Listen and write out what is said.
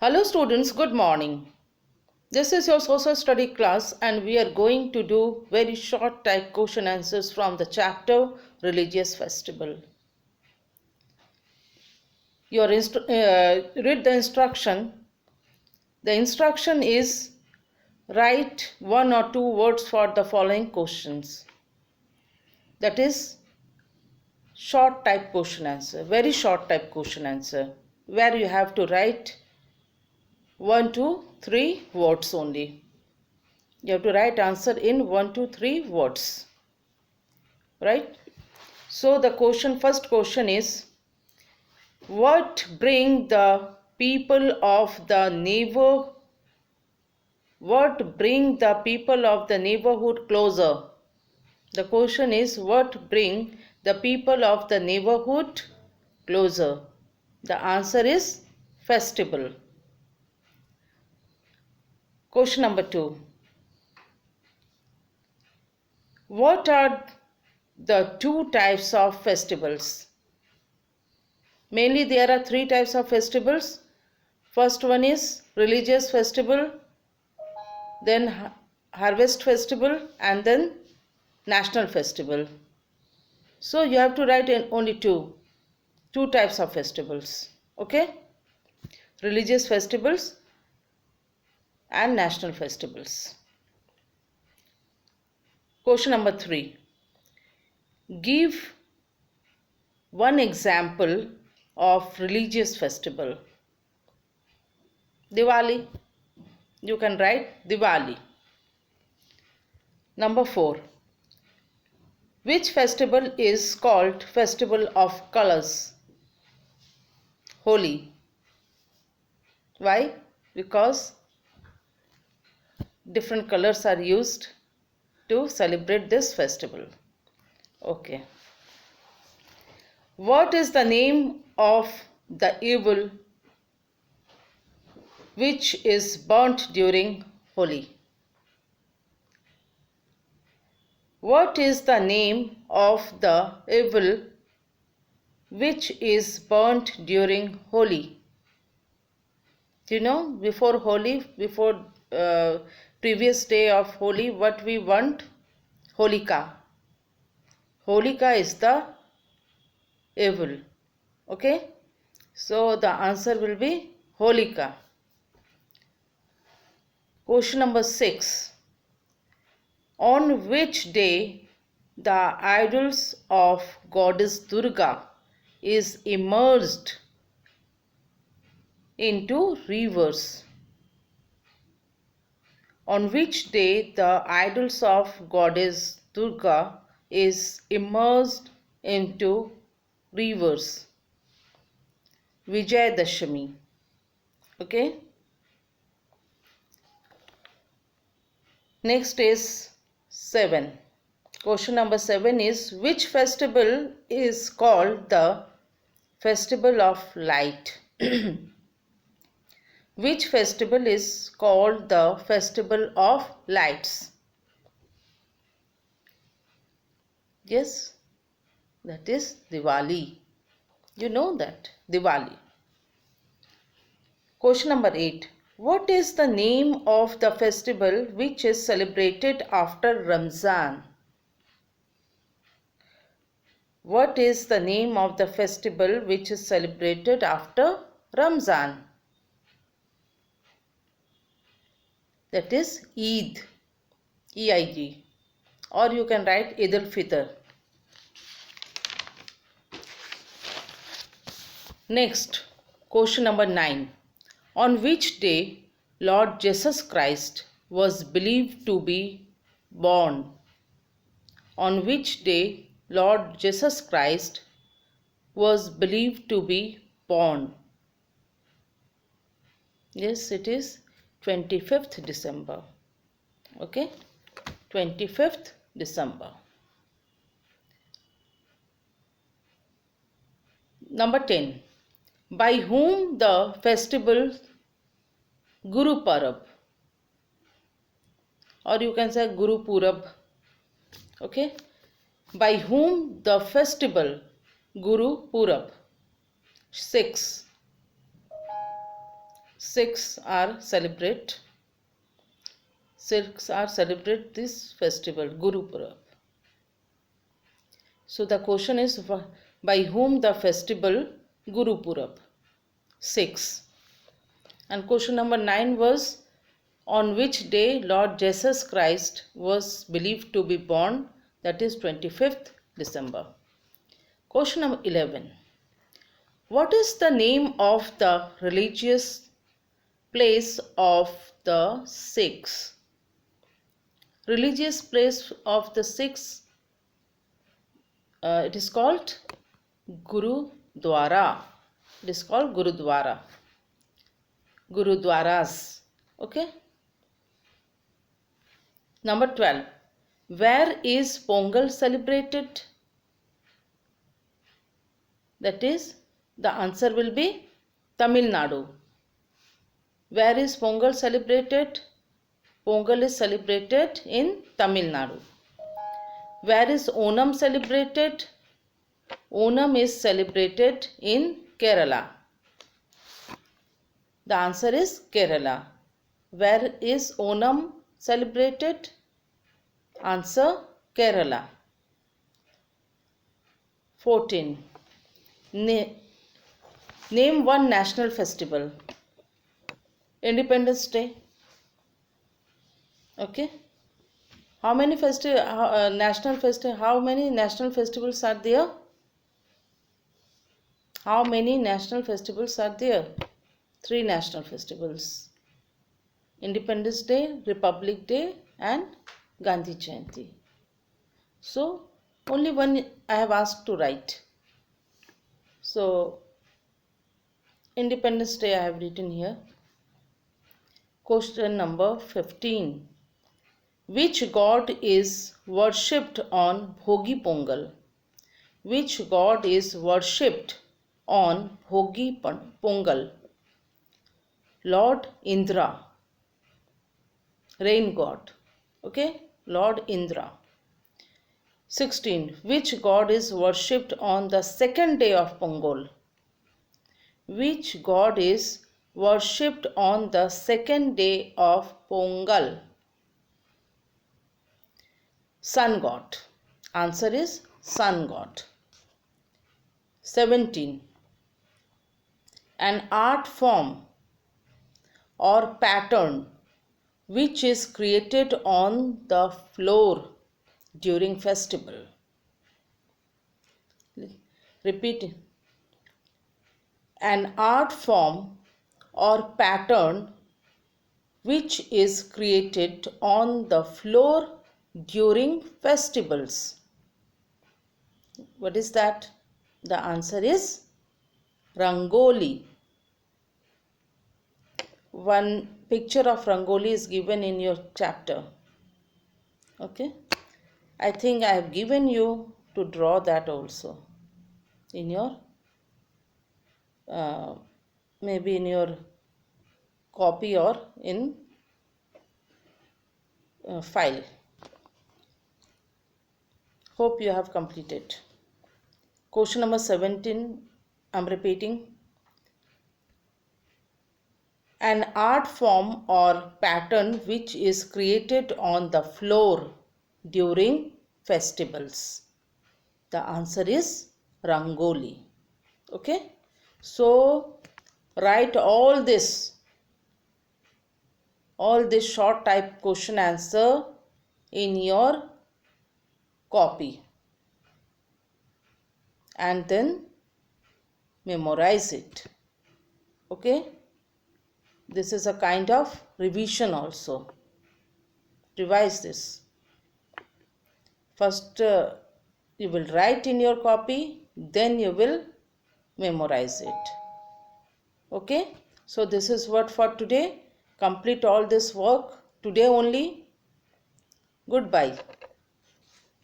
Hello students, good morning. This is your social study class and we are going to do very short type question answers from the chapter Religious Festival. Read the instruction. The instruction is write one or two words for the following questions. That is short type question answer, very short type question answer, where you have to write 1, 2, 3 words only. You have to write answer in 1, 2, 3 words. Right? So the first question is, what bring the people of the neighborhood closer? The question is, what bring the people of the neighborhood closer? The answer is festival. Question number 2. What are the two types of festivals? Mainly there are three types of festivals. First one is religious festival, then harvest festival, and then national festival. So you have to write in only two types of festivals. Okay? Religious festivals and national festivals. Question number 3. Give one example of religious festival. Diwali. You can write Diwali. Number 4. Which festival is called Festival of Colors? Holi. Why? Because different colors are used to celebrate this festival. Okay. What is the name of the evil which is burnt during Holi? What is the name of the evil which is burnt during Holi? Do you know, before Holi, before previous day of Holi, what we want? Holika. Holika is the evil. Okay? So the answer will be Holika. Question number 6. On which day the idols of goddess Durga is immersed into rivers? On which day the idols of goddess Durga is immersed into rivers? Vijayadashami. Okay. Next is 7. Question number 7 is, which festival is called the Festival of Light? Which festival is called the Festival of Lights? Yes, that is Diwali. You know that, Diwali. Question number 8. What is the name of the festival which is celebrated after Ramzan? What is the name of the festival which is celebrated after Ramzan? That is Eid. E-I-D. Or you can write Eid al-Fitr. Next, question number 9. On which day Lord Jesus Christ was believed to be born? On which day Lord Jesus Christ was believed to be born? Yes, it is 25th December. Okay, 25th December. Number 10. By whom the festival Guru Parab, or you can say Guru Purab. Okay, by whom the festival Guru Purab? 6. Sikhs are celebrate this festival, Guru Purab. So the question is, by whom the festival Guru Purab? Sikhs. And question number 9 was, on which day Lord Jesus Christ was believed to be born? That is 25th December. Question number 11. What is the name of the religious place of the Sikhs? Religious place of the Sikhs, it is called Gurudwara. It is called Gurudwara. Gurudwaras. Okay. Number 12. Where is Pongal celebrated? That is, the answer will be Tamil Nadu. Where is Pongal celebrated? Pongal is celebrated in Tamil Nadu. Where is Onam celebrated? Onam is celebrated in Kerala. The answer is Kerala. Where is Onam celebrated? Answer, Kerala. 14. Name one national festival. Independence Day. Okay. How many national festivals are there? How many national festivals are there? 3 national festivals. Independence Day, Republic Day and Gandhi Jayanti. So, only one I have asked to write. So, Independence Day I have written here. Question number 15. Which god is worshipped on Bhogi Pongal? Which god is worshipped on Bhogi Pongal? Lord Indra, rain god. Okay, Lord Indra. 16. Which god is worshipped on the second day of Pongal? Which god is worshipped on the second day of Pongal? Sun god. Answer is sun god. 17. An art form or pattern which is created on the floor during festival. Repeat. An art form or pattern which is created on the floor during festivals. What is that? The answer is Rangoli. One picture of Rangoli is given in your chapter. Okay. I think I have given you to draw that also in your maybe in your copy or in file. Hope you have completed. Question number 17, I am repeating. An art form or pattern which is created on the floor during festivals. The answer is Rangoli. Okay. So, write all this short type question answer in your copy and then memorize it. Okay. This is a kind of revision also. Revise this. First you will write in your copy, then you will memorize it. Okay. So this is what for today. Complete all this work today only. Goodbye.